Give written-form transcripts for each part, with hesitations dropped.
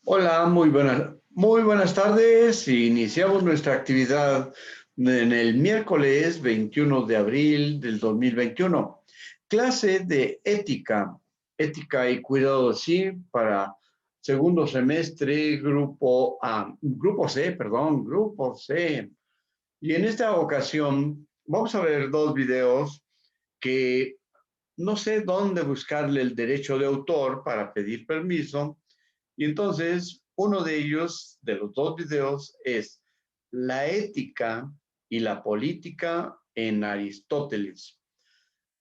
Hola, muy buenas tardes. Iniciamos nuestra actividad en el miércoles 21 de abril del 2021. Clase de ética y cuidado de sí para segundo semestre, grupo C. Y en esta ocasión vamos a ver dos videos que no sé dónde buscarle el derecho de autor para pedir permiso y entonces, uno de ellos, de los dos videos, es la ética y la política en Aristóteles.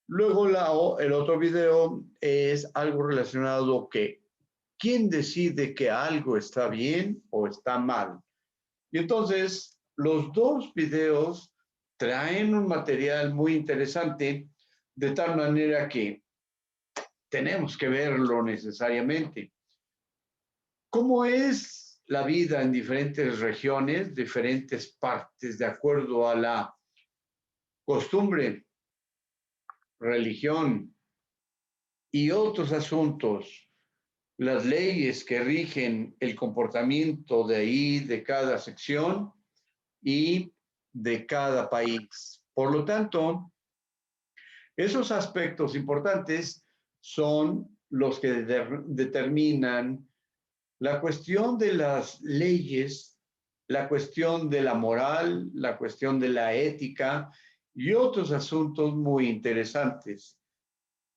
Luego el otro video es algo relacionado que quién decide que algo está bien o está mal. Y entonces, los dos videos traen un material muy interesante, de tal manera que tenemos que verlo necesariamente. ¿Cómo es la vida en diferentes regiones, diferentes partes, de acuerdo a la costumbre, religión y otros asuntos, las leyes que rigen el comportamiento de ahí, de cada sección y de cada país? Por lo tanto, esos aspectos importantes son los que determinan la cuestión de las leyes, la cuestión de la moral, la cuestión de la ética y otros asuntos muy interesantes.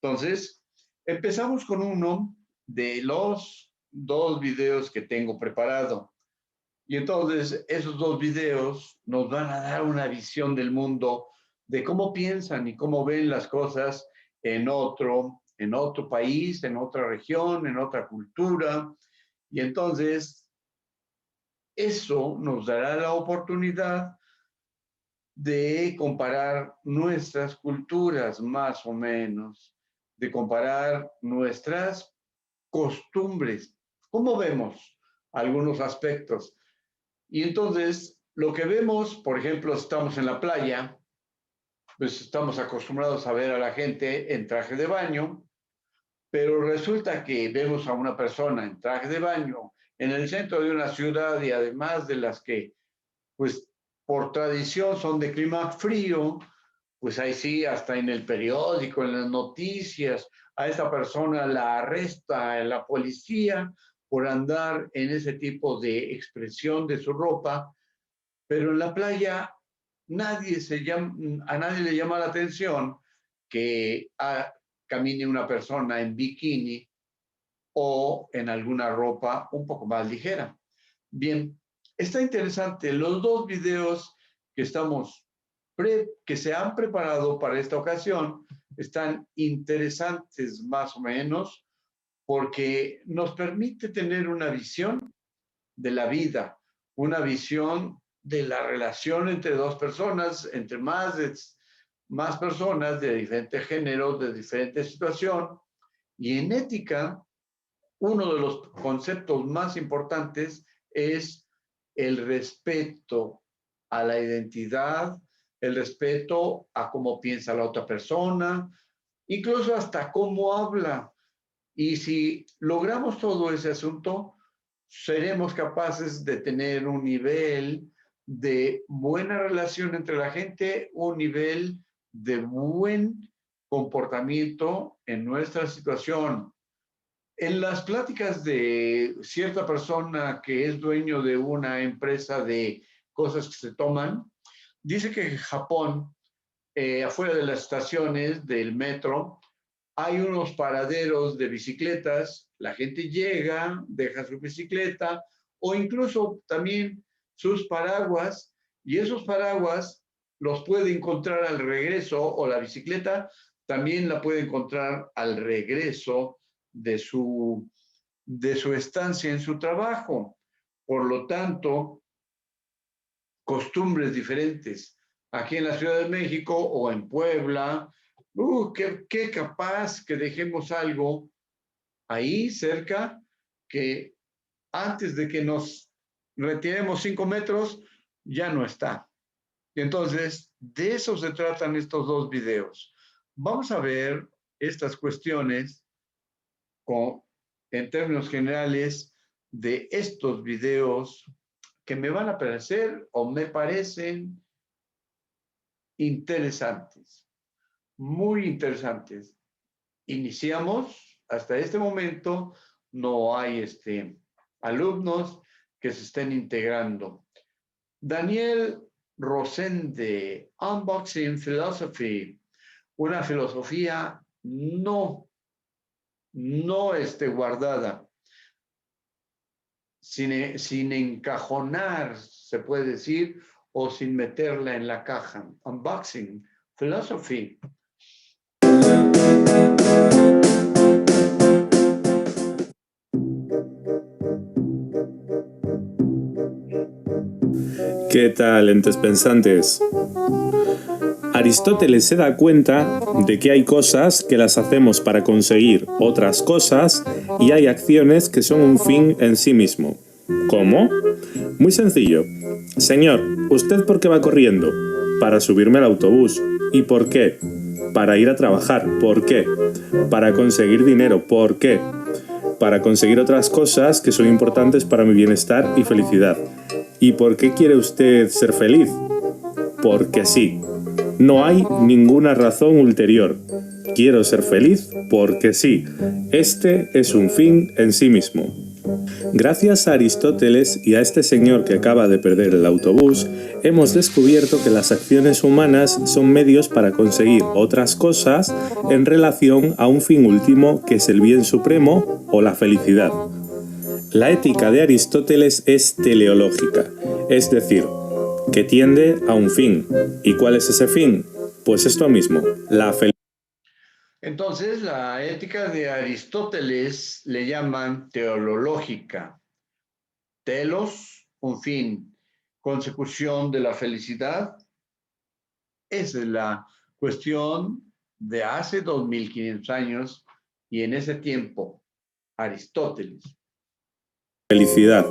Entonces, empezamos con uno de los dos videos que tengo preparado. Y entonces, esos dos videos nos van a dar una visión del mundo, de cómo piensan y cómo ven las cosas en otro país, en otra región, en otra cultura. Y entonces, eso nos dará la oportunidad de comparar nuestras culturas más o menos, de comparar nuestras costumbres, cómo vemos algunos aspectos. Y entonces, lo que vemos, por ejemplo, estamos en la playa, pues estamos acostumbrados a ver a la gente en traje de baño, pero resulta que vemos a una persona en traje de baño en el centro de una ciudad y además de las que, pues, por tradición son de clima frío, pues ahí sí, hasta en el periódico, en las noticias, a esa persona la arresta la policía por andar en ese tipo de expresión de su ropa, pero en la playa a nadie le llama la atención que camine una persona en bikini o en alguna ropa un poco más ligera. Bien, está interesante. Los dos videos que que se han preparado para esta ocasión están interesantes más o menos porque nos permite tener una visión de la vida, una visión de la relación entre dos personas, entre más personas de diferentes géneros, de diferente situación. Y en ética, uno de los conceptos más importantes es el respeto a la identidad, el respeto a cómo piensa la otra persona, incluso hasta cómo habla. Y si logramos todo ese asunto, seremos capaces de tener un nivel de buena relación entre la gente, un nivel de buen comportamiento en nuestra situación. En las pláticas de cierta persona que es dueño de una empresa de cosas que se toman, dice que en Japón, afuera de las estaciones del metro, hay unos paraderos de bicicletas, la gente llega, deja su bicicleta o incluso también sus paraguas, y esos paraguas los puede encontrar al regreso, o la bicicleta también la puede encontrar al regreso de su estancia en su trabajo. Por lo tanto, costumbres diferentes. Aquí en la Ciudad de México o en Puebla, qué capaz que dejemos algo ahí cerca que antes de que nos retiremos 5 metros ya no está. Y entonces, de eso se tratan estos dos videos. Vamos a ver estas cuestiones con, en términos generales de estos videos que me van a parecer o me parecen interesantes, muy interesantes. Iniciamos, hasta este momento no hay alumnos que se estén integrando. Daniel Rosende, Unboxing Philosophy, una filosofía no guardada, sin encajonar, se puede decir, o sin meterla en la caja. Unboxing Philosophy. ¿Qué tal, entes pensantes? Aristóteles se da cuenta de que hay cosas que las hacemos para conseguir otras cosas y hay acciones que son un fin en sí mismo. ¿Cómo? Muy sencillo. Señor, ¿usted por qué va corriendo? Para subirme al autobús. ¿Y por qué? Para ir a trabajar. ¿Por qué? Para conseguir dinero. ¿Por qué? Para conseguir otras cosas que son importantes para mi bienestar y felicidad. ¿Y por qué quiere usted ser feliz? Porque sí. No hay ninguna razón ulterior. Quiero ser feliz porque sí. Este es un fin en sí mismo. Gracias a Aristóteles y a este señor que acaba de perder el autobús, hemos descubierto que las acciones humanas son medios para conseguir otras cosas en relación a un fin último que es el bien supremo o la felicidad. La ética de Aristóteles es teleológica, es decir, que tiende a un fin. ¿Y cuál es ese fin? Pues esto mismo, la felicidad. Entonces, la ética de Aristóteles le llaman teleológica. Telos, un fin, consecución de la felicidad. Esa es la cuestión de hace 2500 años y en ese tiempo, Aristóteles. Felicidad.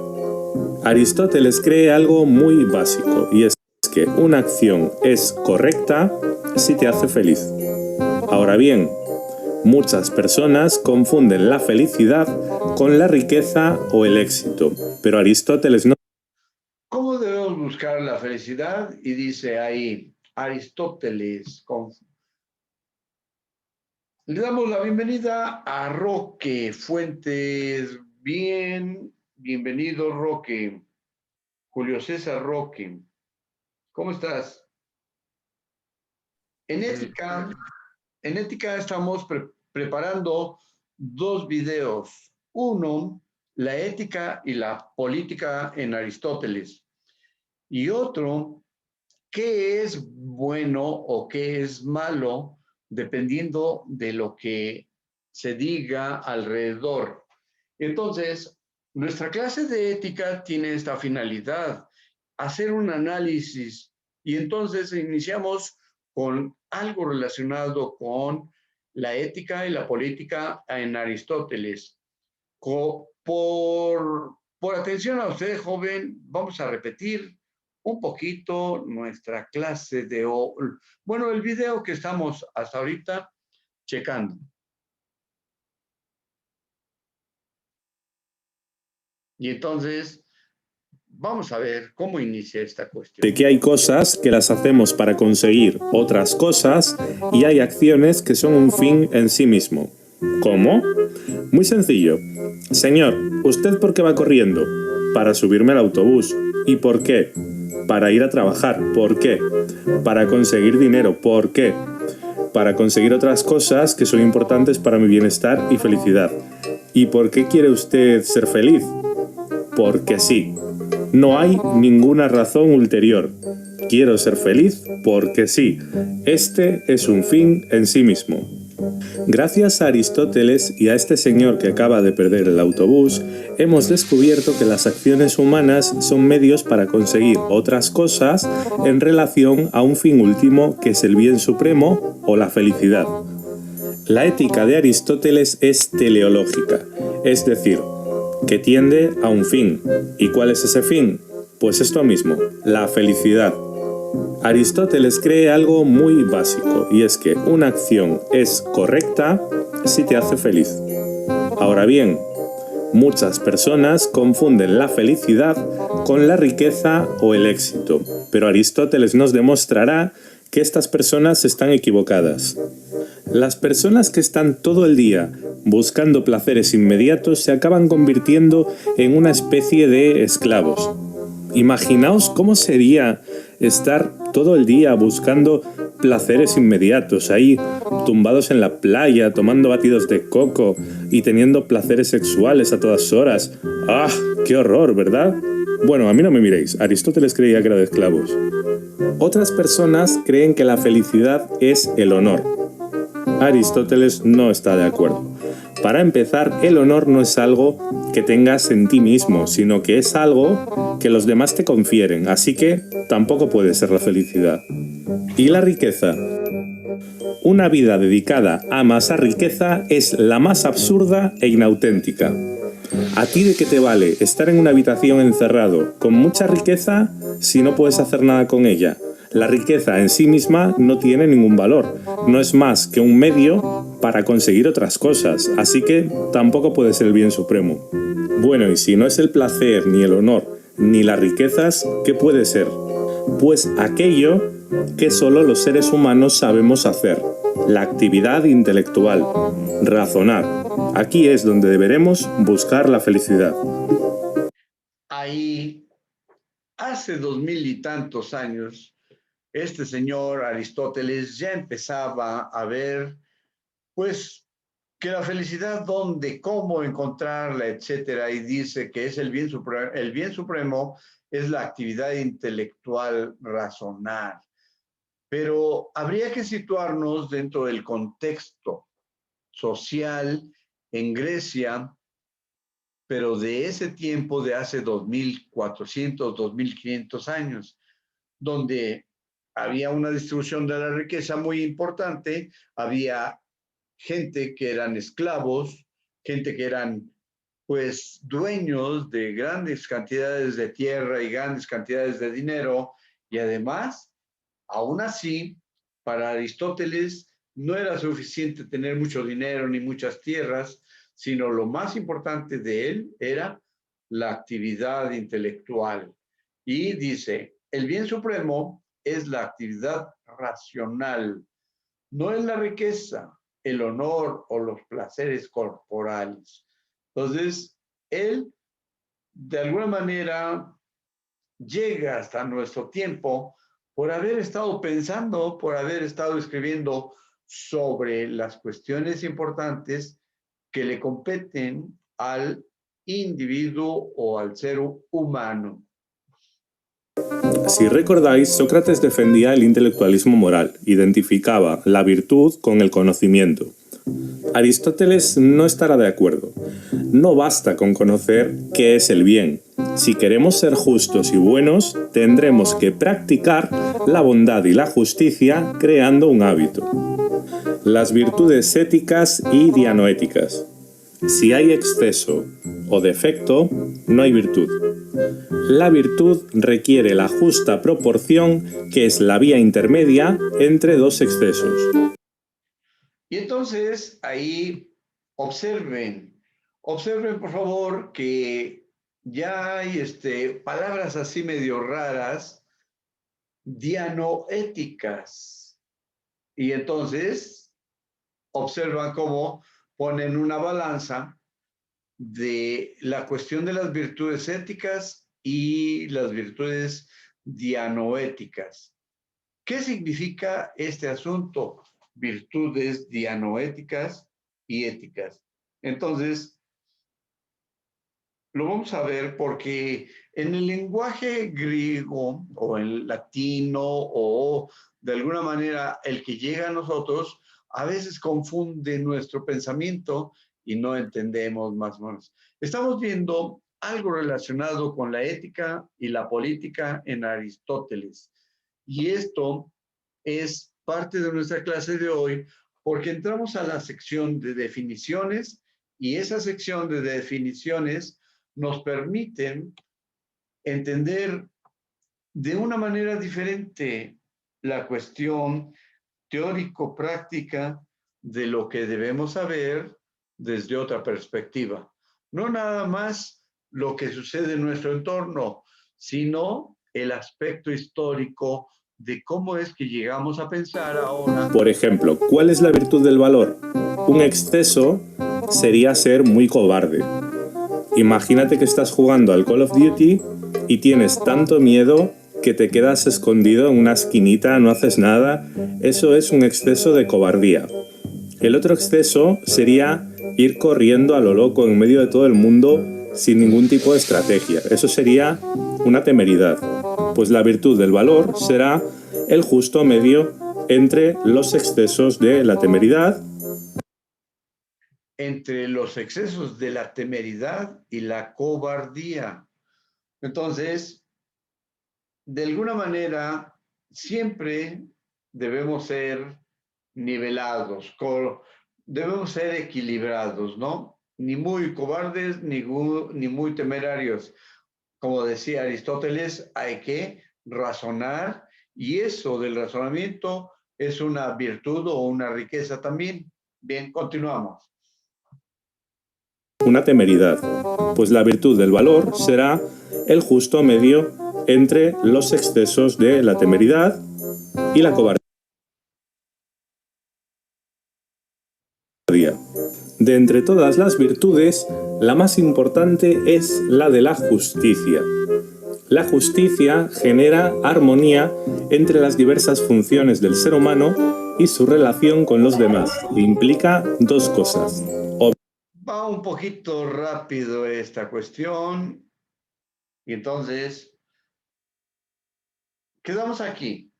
Aristóteles cree algo muy básico y es que una acción es correcta si te hace feliz. Ahora bien, muchas personas confunden la felicidad con la riqueza o el éxito, pero Aristóteles no. ¿Cómo debemos buscar la felicidad? Y dice ahí Aristóteles. Le damos la bienvenida a Roque Fuentes. Bienvenido Roque. Julio César Roque. ¿Cómo estás? En ética estamos preparando dos videos. Uno, la ética y la política en Aristóteles. Y otro, qué es bueno o qué es malo dependiendo de lo que se diga alrededor. Entonces, nuestra clase de ética tiene esta finalidad, hacer un análisis, y entonces iniciamos con algo relacionado con la ética y la política en Aristóteles. Por atención a usted, joven, vamos a repetir un poquito nuestra clase de bueno, el video que estamos hasta ahorita checando. Y entonces, vamos a ver cómo inicia esta cuestión. De que hay cosas que las hacemos para conseguir otras cosas y hay acciones que son un fin en sí mismo. ¿Cómo? Muy sencillo. Señor, ¿usted por qué va corriendo? Para subirme al autobús. ¿Y por qué? Para ir a trabajar. ¿Por qué? Para conseguir dinero. ¿Por qué? Para conseguir otras cosas que son importantes para mi bienestar y felicidad. ¿Y por qué quiere usted ser feliz? Porque sí. No hay ninguna razón ulterior. Quiero ser feliz porque sí. Este es un fin en sí mismo. Gracias a Aristóteles y a este señor que acaba de perder el autobús, hemos descubierto que las acciones humanas son medios para conseguir otras cosas en relación a un fin último que es el bien supremo o la felicidad. La ética de Aristóteles es teleológica, es decir, que tiende a un fin. ¿Y cuál es ese fin? Pues esto mismo, la felicidad. Aristóteles cree algo muy básico y es que una acción es correcta si te hace feliz. Ahora bien, Muchas personas confunden la felicidad con la riqueza o el éxito, pero Aristóteles nos demostrará que estas personas están equivocadas. Las personas que están todo el día buscando placeres inmediatos se acaban convirtiendo en una especie de esclavos. Imaginaos cómo sería estar todo el día buscando placeres inmediatos, ahí tumbados en la playa, tomando batidos de coco y teniendo placeres sexuales a todas horas. ¡Ah! ¡Qué horror!, ¿verdad? Bueno, a mí no me miréis, Aristóteles creía que era de esclavos. Otras personas creen que la felicidad es el honor. Aristóteles no está de acuerdo. Para empezar, el honor no es algo que tengas en ti mismo, sino que es algo que los demás te confieren, así que tampoco puede ser la felicidad. ¿Y la riqueza? Una vida dedicada a amasar riqueza es la más absurda e inauténtica. ¿A ti de qué te vale estar en una habitación encerrado con mucha riqueza si no puedes hacer nada con ella? La riqueza en sí misma no tiene ningún valor, no es más que un medio para conseguir otras cosas, así que tampoco puede ser el bien supremo. Bueno, y si no es el placer, ni el honor, ni las riquezas, ¿qué puede ser? Pues aquello que solo los seres humanos sabemos hacer, la actividad intelectual, razonar. Aquí es donde deberemos buscar la felicidad. Ahí, hace 2000 y tantos años, este señor Aristóteles ya empezaba a ver, pues, que la felicidad, dónde, cómo encontrarla, etcétera, y dice que es el bien supremo es la actividad intelectual, razonar. Pero habría que situarnos dentro del contexto social en Grecia, pero de ese tiempo, de hace 2400, 2500 años, donde había una distribución de la riqueza muy importante, había gente que eran esclavos, gente que eran pues dueños de grandes cantidades de tierra y grandes cantidades de dinero, y además, aún así, para Aristóteles no era suficiente tener mucho dinero ni muchas tierras, sino lo más importante de él era la actividad intelectual. Y dice, el bien supremo es la actividad racional, no es la riqueza, el honor o los placeres corporales. Entonces, él, de alguna manera, llega hasta nuestro tiempo por haber estado pensando, por haber estado escribiendo sobre las cuestiones importantes que le competen al individuo o al ser humano. Si recordáis, Sócrates defendía el intelectualismo moral, identificaba la virtud con el conocimiento. Aristóteles no estará de acuerdo. No basta con conocer qué es el bien. Si queremos ser justos y buenos, tendremos que practicar la bondad y la justicia creando un hábito. Las virtudes éticas y dianoéticas. Si hay exceso o defecto, no hay virtud. La virtud requiere la justa proporción, que es la vía intermedia entre dos excesos. Y entonces ahí observen por favor que ya hay palabras así medio raras, dianoéticas. Y entonces observan cómo ponen una balanza de la cuestión de las virtudes éticas y las virtudes dianoéticas. ¿Qué significa este asunto? Virtudes dianoéticas y éticas. Entonces, lo vamos a ver porque en el lenguaje griego o en latino o de alguna manera el que llega a nosotros, a veces confunde nuestro pensamiento y no entendemos más o menos. Estamos viendo algo relacionado con la ética y la política en Aristóteles. Y esto es parte de nuestra clase de hoy porque entramos a la sección de definiciones y esa sección de definiciones nos permiten entender de una manera diferente la cuestión teórico-práctica de lo que debemos saber desde otra perspectiva. No nada más lo que sucede en nuestro entorno, sino el aspecto histórico de cómo es que llegamos a pensar ahora. Por ejemplo, ¿cuál es la virtud del valor? Un exceso sería ser muy cobarde. Imagínate que estás jugando al Call of Duty y tienes tanto miedo que te quedas escondido en una esquinita, no haces nada. Eso es un exceso de cobardía. El otro exceso sería ir corriendo a lo loco en medio de todo el mundo sin ningún tipo de estrategia. Eso sería una temeridad. Pues la virtud del valor será el justo medio entre los excesos de la temeridad. Entre los excesos de la temeridad y la cobardía. Entonces, de alguna manera, siempre debemos ser nivelados, debemos ser equilibrados, ¿no? Ni muy cobardes, ni muy temerarios. Como decía Aristóteles, hay que razonar y eso del razonamiento es una virtud o una riqueza también. Bien, continuamos. Una temeridad, pues la virtud del valor será el justo medio entre los excesos de la temeridad y la cobardía. De entre todas las virtudes, la más importante es la de la justicia. La justicia genera armonía entre las diversas funciones del ser humano y su relación con los demás. Implica dos cosas. Va un poquito rápido esta cuestión y entonces quedamos aquí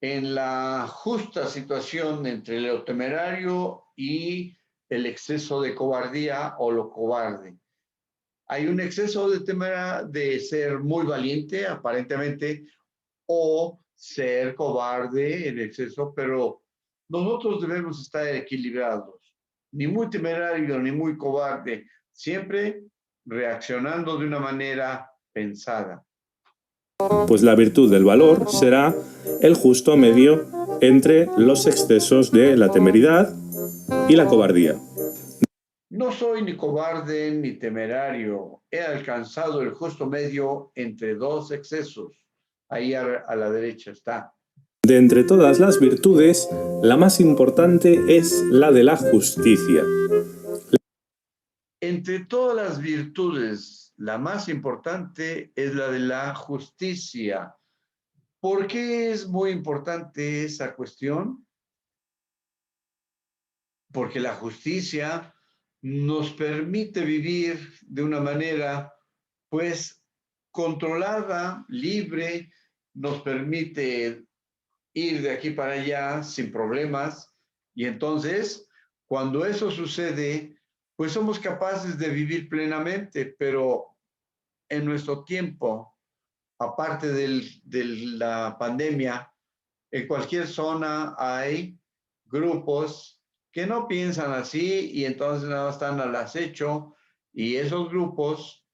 en la justa situación entre lo temerario y el exceso de cobardía o lo cobarde. Hay un exceso de de ser muy valiente, aparentemente, o ser cobarde en exceso, pero nosotros debemos estar equilibrados, ni muy temerario ni muy cobarde, siempre reaccionando de una manera pensada. Pues la virtud del valor será el justo medio entre los excesos de la temeridad y la cobardía. No soy ni cobarde ni temerario. He alcanzado el justo medio entre dos excesos. Ahí a la derecha está. De entre todas las virtudes, la más importante es la de la justicia. Entre todas las virtudes, la más importante es la de la justicia. ¿Por qué es muy importante esa cuestión? Porque la justicia nos permite vivir de una manera, pues, controlada, libre, nos permite ir de aquí para allá sin problemas. Y entonces, cuando eso sucede, pues somos capaces de vivir plenamente, pero en nuestro tiempo, aparte de la pandemia, en cualquier zona hay grupos que no piensan así y entonces nada están al acecho y esos grupos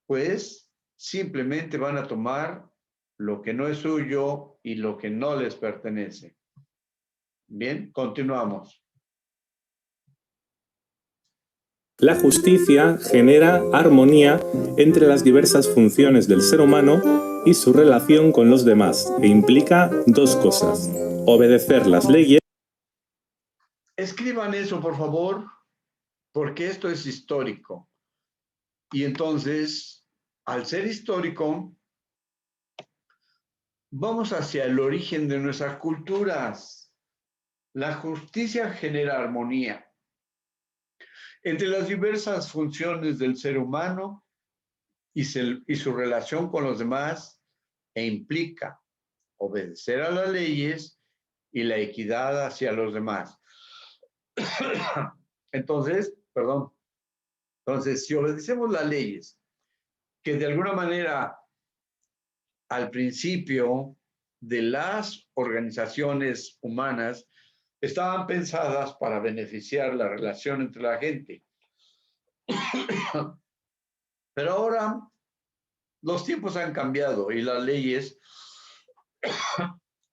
pues simplemente van a tomar lo que no es suyo y lo que no les pertenece. Bien, continuamos. La justicia genera armonía entre las diversas funciones del ser humano y su relación con los demás e implica dos cosas: obedecer las leyes. Escriban eso, por favor, porque esto es histórico. Y entonces, al ser histórico, vamos hacia el origen de nuestras culturas. La justicia genera armonía entre las diversas funciones del ser humano y su relación con los demás e implica obedecer a las leyes y la equidad hacia los demás. Entonces, si obedecemos las leyes, que de alguna manera al principio de las organizaciones humanas estaban pensadas para beneficiar la relación entre la gente. Pero ahora los tiempos han cambiado y las leyes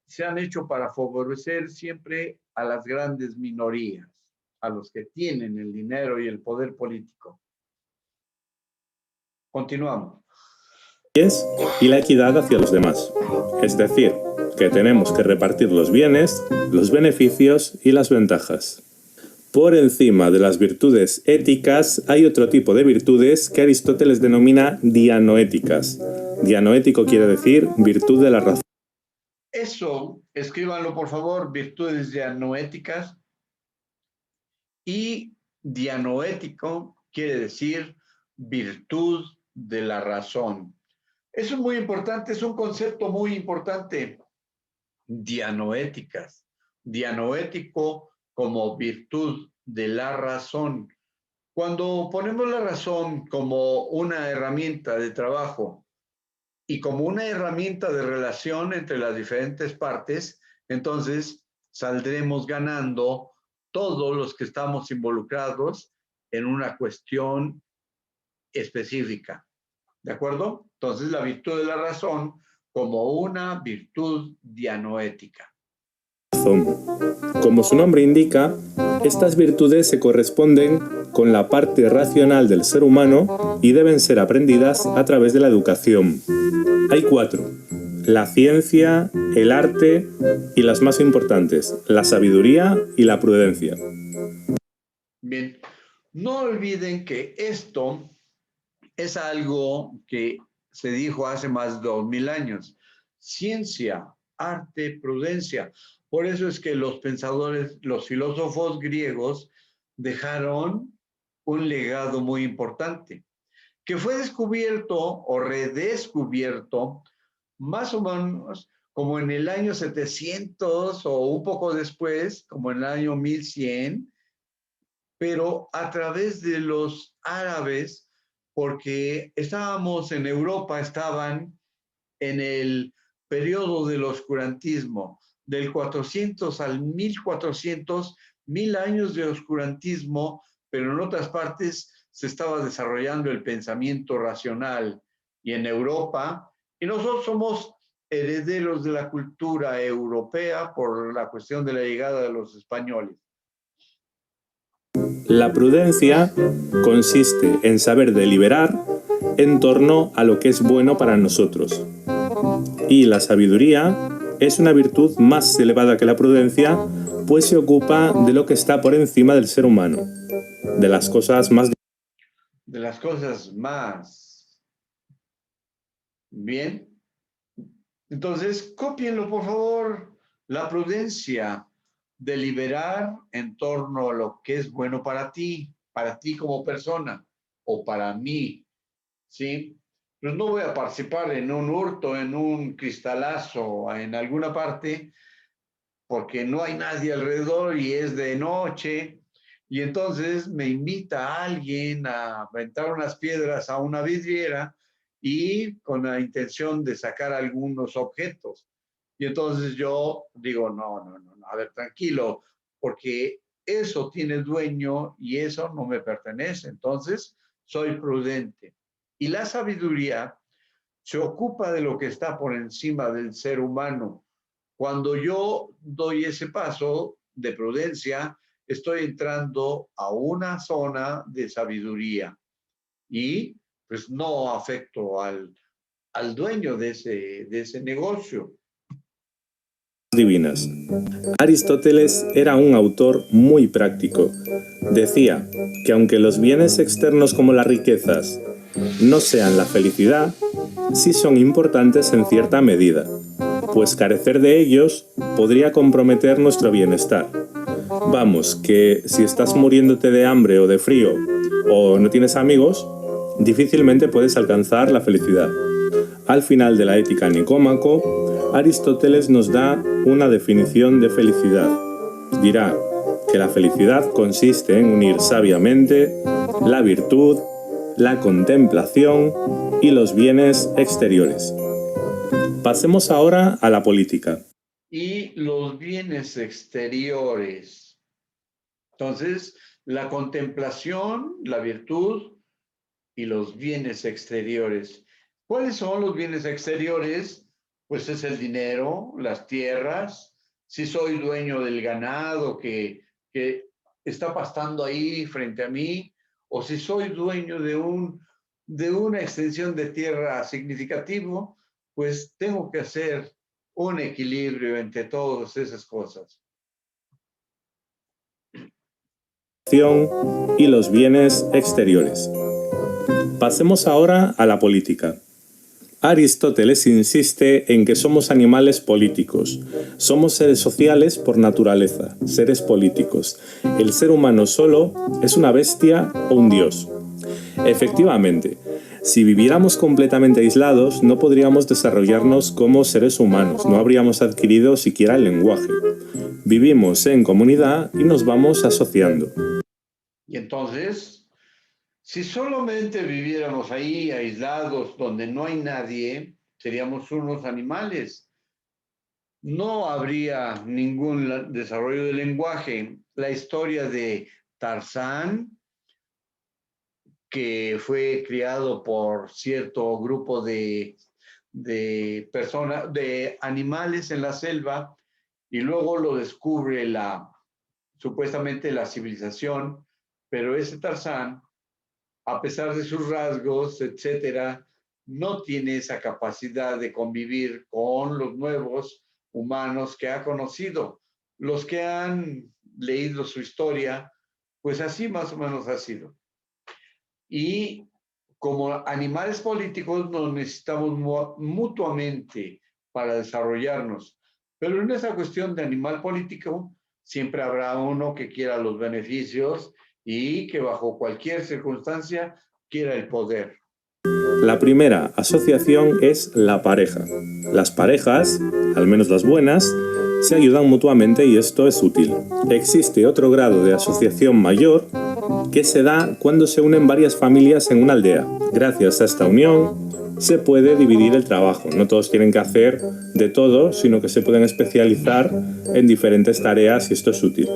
se han hecho para favorecer siempre a las grandes minorías, a los que tienen el dinero y el poder político. Continuamos. Y la equidad hacia los demás. Es decir, que tenemos que repartir los bienes, los beneficios y las ventajas. Por encima de las virtudes éticas hay otro tipo de virtudes que Aristóteles denomina dianoéticas. Dianoético quiere decir virtud de la razón. Eso, escríbanlo por favor, virtudes dianoéticas. Y dianoético quiere decir virtud de la razón. Eso es muy importante, es un concepto muy importante. Dianoéticas. Dianoético como virtud de la razón. Cuando ponemos la razón como una herramienta de trabajo y como una herramienta de relación entre las diferentes partes, entonces saldremos ganando todos los que estamos involucrados en una cuestión específica. ¿De acuerdo? Entonces, la virtud de la razón como una virtud dianoética. Como su nombre indica, estas virtudes se corresponden con la parte racional del ser humano y deben ser aprendidas a través de la educación. Hay 4: la ciencia, el arte y las más importantes, la sabiduría y la prudencia. Bien, no olviden que esto es algo que se dijo hace más de 2000 años. Ciencia, arte, prudencia. Por eso es que los pensadores, los filósofos griegos dejaron un legado muy importante, que fue descubierto o redescubierto más o menos como en el año 700 o un poco después, como en el año 1100, pero a través de los árabes, porque estábamos en Europa, estaban en el periodo del oscurantismo, del 400 al 1400, 1000 años de oscurantismo, pero en otras partes se estaba desarrollando el pensamiento racional y en Europa, y nosotros somos herederos de la cultura europea por la cuestión de la llegada de los españoles. La prudencia consiste en saber deliberar en torno a lo que es bueno para nosotros. Y la sabiduría es una virtud más elevada que la prudencia, pues se ocupa de lo que está por encima del ser humano, de las cosas más... De las cosas más. Bien. Entonces, cópienlo, por favor. La prudencia, deliberar en torno a lo que es bueno para ti como persona, o para mí, ¿sí? Pues no voy a participar en un hurto, en un cristalazo, en alguna parte, porque no hay nadie alrededor y es de noche, y entonces me invita a alguien a aventar unas piedras a una vidriera y con la intención de sacar algunos objetos. Y entonces yo digo, no, a ver, tranquilo, porque eso tiene dueño y eso no me pertenece. Entonces, soy prudente. Y la sabiduría se ocupa de lo que está por encima del ser humano. Cuando yo doy ese paso de prudencia, estoy entrando a una zona de sabiduría y pues no afecto al dueño de ese negocio. Divinas. Aristóteles era un autor muy práctico. Decía que aunque los bienes externos como las riquezas no sean la felicidad, sí son importantes en cierta medida, pues carecer de ellos podría comprometer nuestro bienestar. Vamos, que si estás muriéndote de hambre o de frío o no tienes amigos, difícilmente puedes alcanzar la felicidad. Al final de la Ética Nicómaco, Aristóteles nos da una definición de felicidad. Dirá que la felicidad consiste en unir sabiamente la virtud, la contemplación y los bienes exteriores. Pasemos ahora a la política. Y los bienes exteriores. Entonces, la contemplación, la virtud y los bienes exteriores. ¿Cuáles son los bienes exteriores? Pues es el dinero, las tierras, si soy dueño del ganado que está pastando ahí frente a mí, o si soy dueño de un de una extensión de tierra significativo, pues tengo que hacer un equilibrio entre todas esas cosas. Y los bienes exteriores. Pasemos ahora a la política. Aristóteles insiste en que somos animales políticos. Somos seres sociales por naturaleza, seres políticos. El ser humano solo es una bestia o un dios. Efectivamente, si viviéramos completamente aislados, no podríamos desarrollarnos como seres humanos, no habríamos adquirido siquiera el lenguaje. Vivimos en comunidad y nos vamos asociando. Y entonces, si solamente viviéramos ahí aislados, donde no hay nadie, seríamos unos animales. No habría ningún desarrollo del lenguaje. La historia de Tarzán, que fue criado por cierto grupo de personas, de animales en la selva, y luego lo descubre supuestamente la civilización, pero ese Tarzán, a pesar de sus rasgos, etcétera, no tiene esa capacidad de convivir con los nuevos humanos que ha conocido. Los que han leído su historia, pues así más o menos ha sido. Y como animales políticos nos necesitamos mutuamente para desarrollarnos. Pero en esa cuestión de animal político, siempre habrá uno que quiera los beneficios y que bajo cualquier circunstancia quiera el poder. La primera asociación es la pareja. Las parejas, al menos las buenas, se ayudan mutuamente y esto es útil. Existe otro grado de asociación mayor que se da cuando se unen varias familias en una aldea. Gracias a esta unión se puede dividir el trabajo. No todos tienen que hacer de todo, sino que se pueden especializar en diferentes tareas y esto es útil.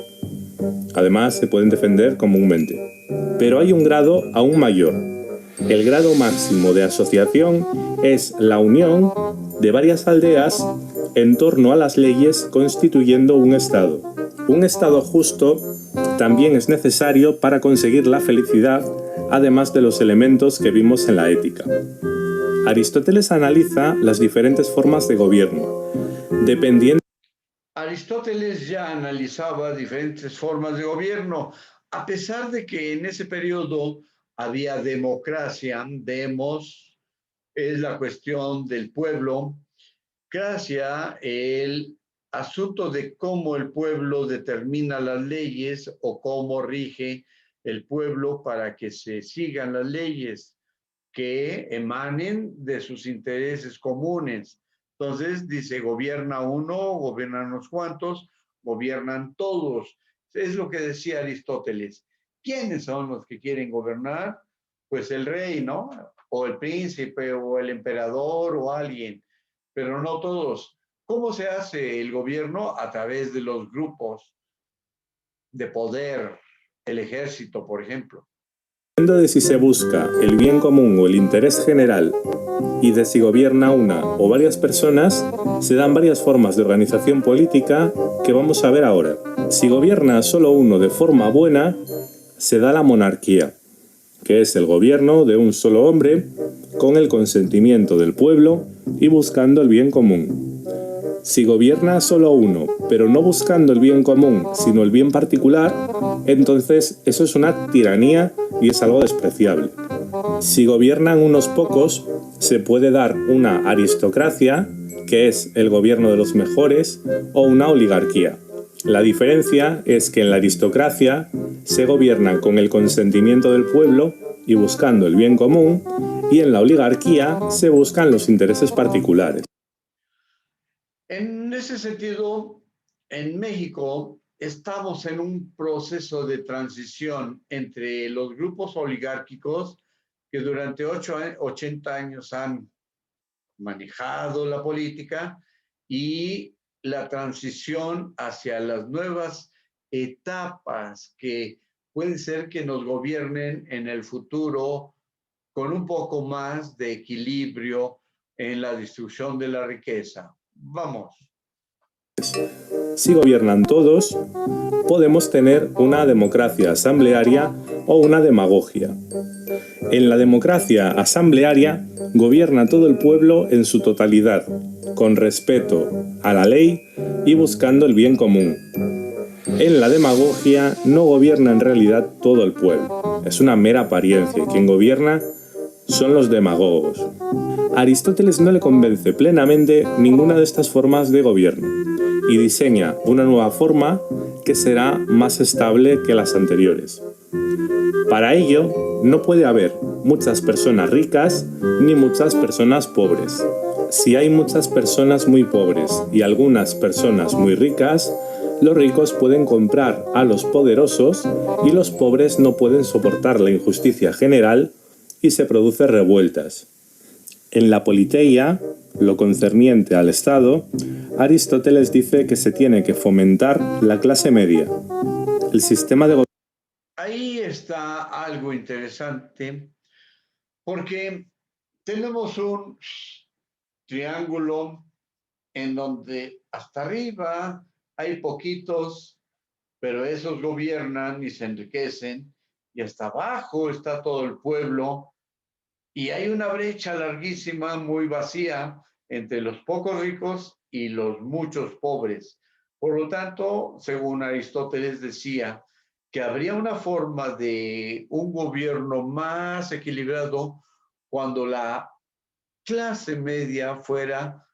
Además, se pueden defender comúnmente. Pero hay un grado aún mayor. El grado máximo de asociación es la unión de varias aldeas en torno a las leyes constituyendo un Estado. Un Estado justo también es necesario para conseguir la felicidad, además de los elementos que vimos en la ética. Aristóteles analiza las diferentes formas de gobierno, dependiendo. Aristóteles ya analizaba diferentes formas de gobierno, a pesar de que en ese periodo había democracia. Demos es la cuestión del pueblo, cracia el asunto de cómo el pueblo determina las leyes o cómo rige el pueblo para que se sigan las leyes que emanen de sus intereses comunes. Entonces dice, gobierna uno, gobiernan unos cuantos, gobiernan todos. Es lo que decía Aristóteles. ¿Quiénes son los que quieren gobernar? Pues el rey, ¿no? O el príncipe, o el emperador, o alguien, pero no todos. ¿Cómo se hace el gobierno? A través de los grupos de poder, el ejército, por ejemplo. De si se busca el bien común o el interés general y de si gobierna una o varias personas, se dan varias formas de organización política que vamos a ver ahora. Si gobierna solo uno de forma buena, se da la monarquía, que es el gobierno de un solo hombre con el consentimiento del pueblo y buscando el bien común. Si gobierna solo uno, pero no buscando el bien común, sino el bien particular, entonces eso es una tiranía y es algo despreciable. Si gobiernan unos pocos, se puede dar una aristocracia, que es el gobierno de los mejores, o una oligarquía. La diferencia es que en la aristocracia se gobierna con el consentimiento del pueblo y buscando el bien común, y en la oligarquía se buscan los intereses particulares. En ese sentido, en México estamos en un proceso de transición entre los grupos oligárquicos que durante 80 años han manejado la política y la transición hacia las nuevas etapas que pueden ser que nos gobiernen en el futuro con un poco más de equilibrio en la distribución de la riqueza. Vamos. Si gobiernan todos, podemos tener una democracia asamblearia o una demagogia. En la democracia asamblearia gobierna todo el pueblo en su totalidad, con respeto a la ley y buscando el bien común. En la demagogia no gobierna en realidad todo el pueblo, es una mera apariencia y quien gobierna son los demagogos. A Aristóteles no le convence plenamente ninguna de estas formas de gobierno y diseña una nueva forma que será más estable que las anteriores. Para ello, no puede haber muchas personas ricas ni muchas personas pobres. Si hay muchas personas muy pobres y algunas personas muy ricas, los ricos pueden comprar a los poderosos y los pobres no pueden soportar la injusticia general y se producen revueltas. En la Politeia, lo concerniente al Estado, Aristóteles dice que se tiene que fomentar la clase media. El sistema de Ahí está algo interesante, porque tenemos un triángulo en donde hasta arriba hay poquitos, pero esos gobiernan y se enriquecen, y hasta abajo está todo el pueblo, y hay una brecha larguísima, muy vacía, entre los pocos ricos y los muchos pobres. Por lo tanto, según Aristóteles decía, que habría una forma de un gobierno más equilibrado cuando la clase media fuera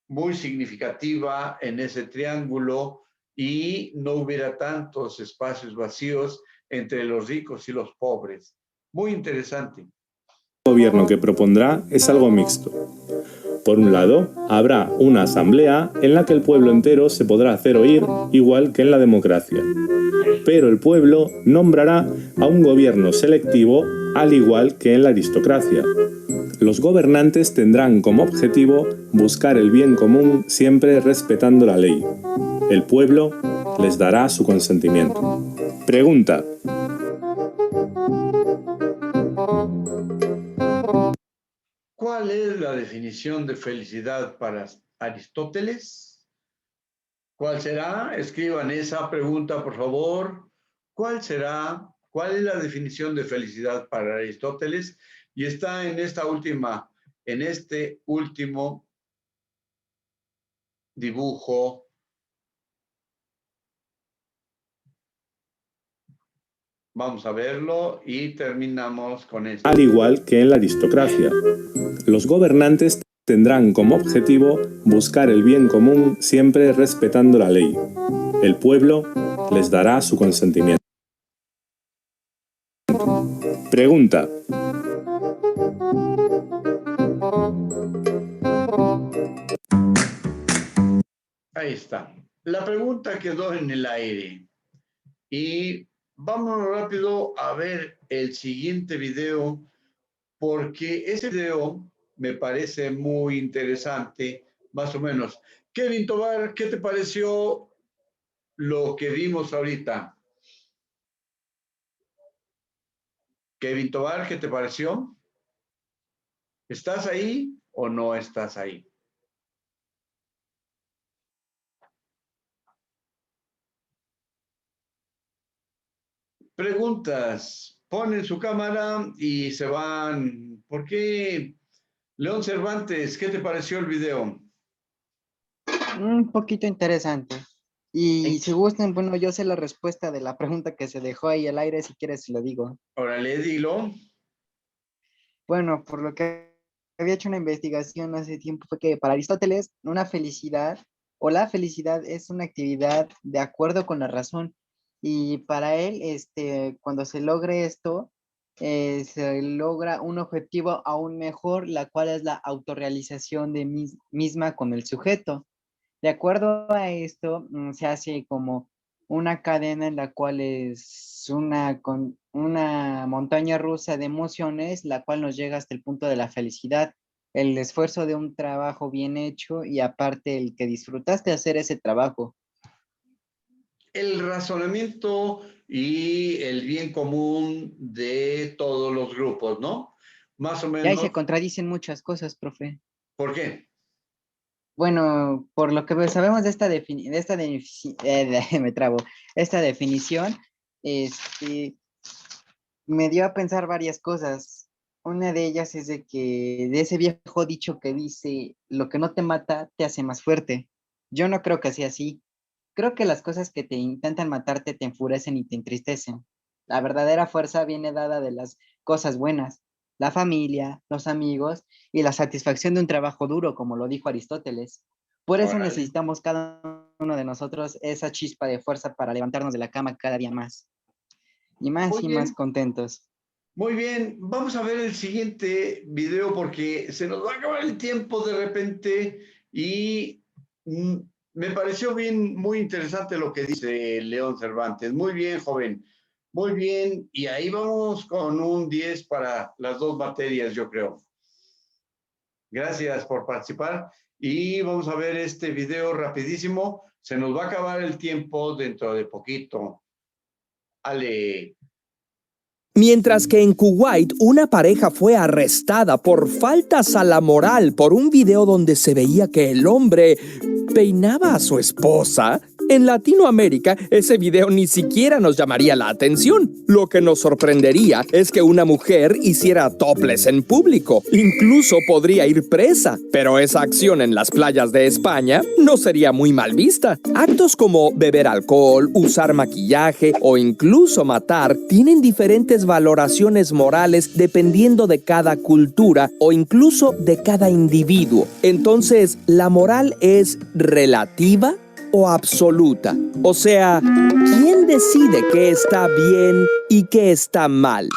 muy significativa en ese triángulo y no hubiera tantos espacios vacíos entre los ricos y los pobres. Muy interesante. gobierno que propondrá es algo mixto. Por un lado, habrá una asamblea en la que el pueblo entero se podrá hacer oír igual que en la democracia. Pero el pueblo nombrará a un gobierno selectivo al igual que en la aristocracia. Los gobernantes tendrán como objetivo buscar el bien común siempre respetando la ley. El pueblo les dará su consentimiento. Pregunta. ¿Cuál es la definición de felicidad para Aristóteles? ¿Cuál será? Escriban esa pregunta, por favor. ¿Cuál será? ¿Cuál es la definición de felicidad para Aristóteles? Y está en este último dibujo. Vamos a verlo y terminamos con esto. Al igual que en la aristocracia, los gobernantes tendrán como objetivo buscar el bien común siempre respetando la ley. El pueblo les dará su consentimiento. Pregunta. Ahí está. La pregunta quedó en el aire. Y vámonos rápido a ver el siguiente video, porque ese video me parece muy interesante, más o menos. Kevin Tobar, ¿qué te pareció lo que vimos ahorita? Kevin Tobar, ¿qué te pareció? ¿Estás ahí o no estás ahí? Preguntas. Ponen su cámara y se van. ¿Por qué? León Cervantes, ¿qué te pareció el video? Un poquito interesante. Y si gustan, bueno, yo sé la respuesta de la pregunta que se dejó ahí al aire, si quieres lo digo. Órale, dilo. Bueno, por lo que había hecho una investigación hace tiempo fue que para Aristóteles una felicidad o la felicidad es una actividad de acuerdo con la razón. Y para él, cuando se logre esto, se logra un objetivo aún mejor, la cual es la autorrealización de misma con el sujeto. De acuerdo a esto, se hace como una cadena en la cual es una montaña rusa de emociones, la cual nos llega hasta el punto de la felicidad, el esfuerzo de un trabajo bien hecho y aparte el que disfrutaste hacer ese trabajo. El razonamiento y el bien común de todos los grupos, ¿no? Más o Y ahí menos. se contradicen muchas cosas, profe. ¿Por qué? Bueno, por lo que sabemos de me trabo, esta definición, este, me dio a pensar varias cosas. Una de ellas es de que, de ese viejo dicho que dice, lo que no te mata te hace más fuerte. Yo no creo que sea así. Creo que las cosas que te intentan matarte te enfurecen y te entristecen. La verdadera fuerza viene dada de las cosas buenas, la familia, los amigos y la satisfacción de un trabajo duro, como lo dijo Aristóteles. Por eso Órale. necesitamos cada uno de nosotros esa chispa de fuerza para levantarnos de la cama cada día más Muy y más bien, contentos. muy bien. Vamos a ver el siguiente video porque se nos va a acabar el tiempo de repente y mm, me pareció bien, muy interesante lo que dice León Cervantes. Muy bien, joven. Muy bien. Y ahí vamos con un 10 para las dos materias, yo creo. Gracias por participar y vamos a ver este video rapidísimo. Se nos va a acabar el tiempo dentro de poquito. Ale. Mientras que en Kuwait una pareja fue arrestada por faltas a la moral por un video donde se veía que el hombre peinaba a su esposa, en Latinoamérica ese video ni siquiera nos llamaría la atención. Lo que nos sorprendería es que una mujer hiciera topless en público. Incluso podría ir presa. Pero esa acción en las playas de España no sería muy mal vista. Actos como beber alcohol, usar maquillaje o incluso matar tienen diferentes valoraciones morales dependiendo de cada cultura o incluso de cada individuo. Entonces, ¿la moral es relativa o absoluta? O sea, ¿quién decide qué está bien y qué está mal?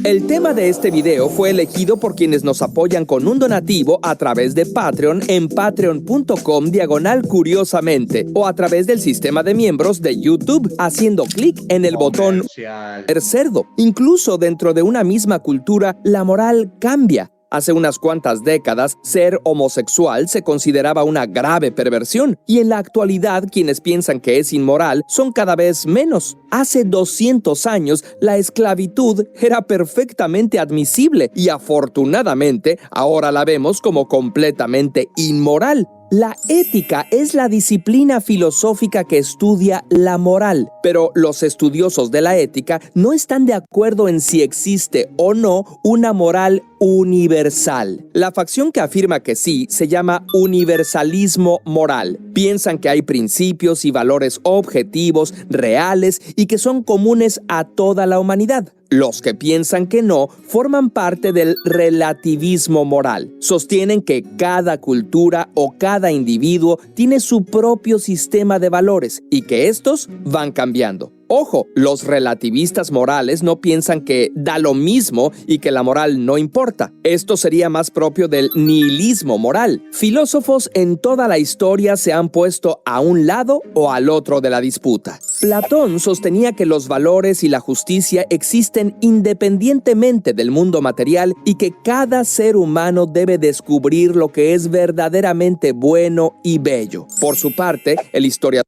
El tema de este video fue elegido por quienes nos apoyan con un donativo a través de Patreon en patreon.com/curiosamente o a través del sistema de miembros de YouTube haciendo clic en el botón Comercial. cerdo. Incluso dentro de una misma cultura, la moral cambia. Hace unas cuantas décadas, ser homosexual se consideraba una grave perversión y en la actualidad quienes piensan que es inmoral son cada vez menos. Hace 200 años, la esclavitud era perfectamente admisible y afortunadamente ahora la vemos como completamente inmoral. La ética es la disciplina filosófica que estudia la moral, pero los estudiosos de la ética no están de acuerdo en si existe o no una moral universal. La facción que afirma que sí se llama universalismo moral. Piensan que hay principios y valores objetivos, reales y que son comunes a toda la humanidad. Los que piensan que no forman parte del relativismo moral. Sostienen que cada cultura o cada individuo tiene su propio sistema de valores y que estos van cambiando. Ojo, los relativistas morales no piensan que da lo mismo y que la moral no importa. Esto sería más propio del nihilismo moral. Filósofos en toda la historia se han puesto a un lado o al otro de la disputa. Platón sostenía que los valores y la justicia existen independientemente del mundo material y que cada ser humano debe descubrir lo que es verdaderamente bueno y bello. Por su parte, el historiador...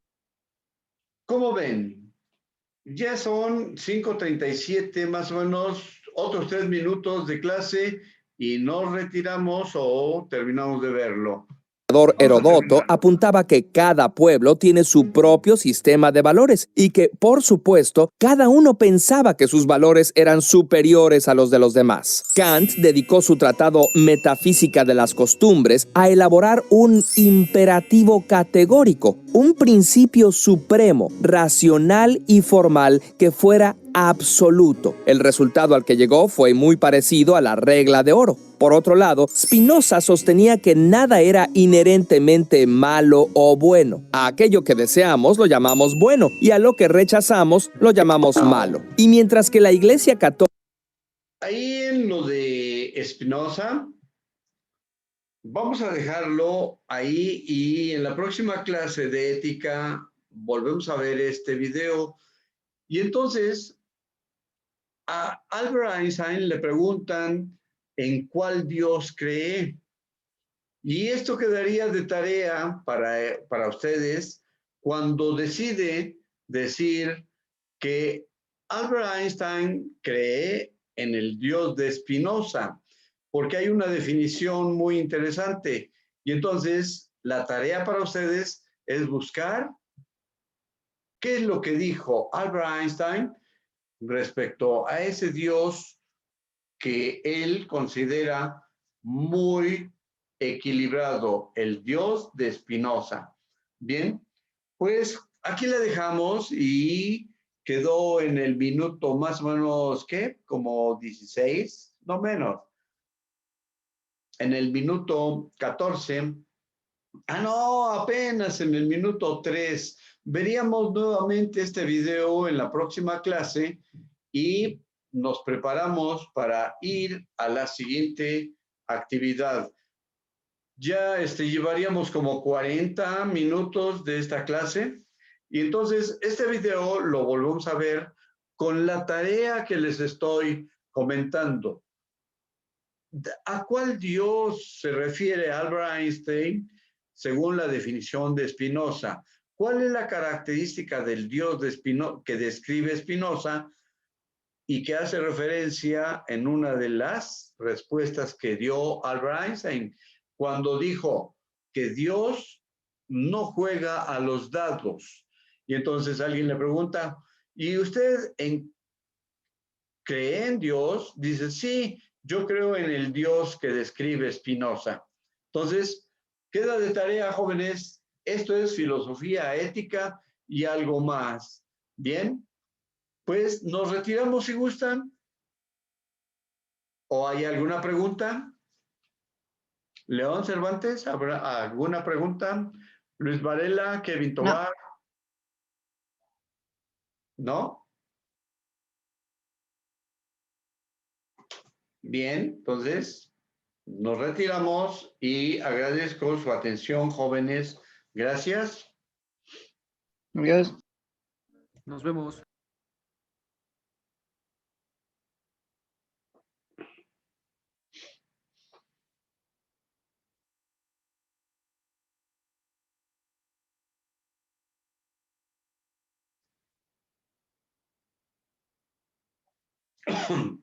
¿Cómo ven? Ya son 5:37 más o menos, otros 3 minutos de clase y nos retiramos o terminamos de verlo. Vamos a Heródoto terminar. apuntaba que cada pueblo tiene su propio sistema de valores y que, por supuesto, cada uno pensaba que sus valores eran superiores a los de los demás. Kant dedicó su tratado Metafísica de las Costumbres a elaborar un imperativo categórico, un principio supremo, racional y formal que fuera absoluto. El resultado al que llegó fue muy parecido a la regla de oro. Por otro lado, Spinoza sostenía que nada era inherentemente malo o bueno. A aquello que deseamos lo llamamos bueno y a lo que rechazamos lo llamamos malo. Y mientras que la Iglesia Católica... Ahí en lo de Spinoza, vamos a dejarlo ahí y en la próxima clase de ética volvemos a ver este video. Y entonces a Albert Einstein le preguntan en cuál Dios cree. Y esto quedaría de tarea para ustedes cuando decide decir que Albert Einstein cree en el Dios de Spinoza. porque hay una definición muy interesante. Y entonces, la tarea para ustedes es buscar qué es lo que dijo Albert Einstein respecto a ese Dios que él considera muy equilibrado, el Dios de Spinoza. Bien, pues aquí la dejamos y quedó en el minuto más o menos, ¿qué? Como 16, no menos. En el minuto 14. No, apenas en el minuto 3. Veríamos nuevamente este video en la próxima clase y nos preparamos para ir a la siguiente actividad. Ya llevaríamos como 40 minutos de esta clase y entonces este video lo volvemos a ver con la tarea que les estoy comentando. ¿A cuál Dios se refiere Albert Einstein según la definición de Spinoza? ¿Cuál es la característica del Dios que describe Spinoza y que hace referencia en una de las respuestas que dio Albert Einstein cuando dijo que Dios no juega a los dados? Y entonces alguien le pregunta, ¿y usted cree en Dios? Dice, sí, yo creo en el Dios que describe Spinoza. Entonces, queda de tarea, jóvenes, esto es filosofía ética y algo más. Bien, pues nos retiramos si gustan. ¿O hay alguna pregunta? León Cervantes, ¿habrá alguna pregunta? Luis Varela, Kevin Tobar. ¿No? Bien, entonces nos retiramos y agradezco su atención, jóvenes. Gracias. Adiós. Nos vemos. No.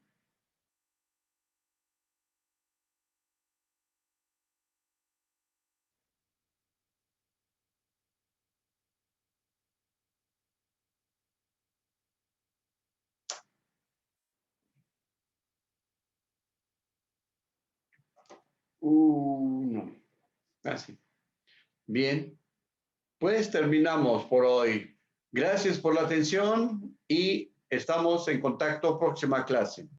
Así. Bien. Pues terminamos por hoy. Gracias por la atención y estamos en contacto próxima clase.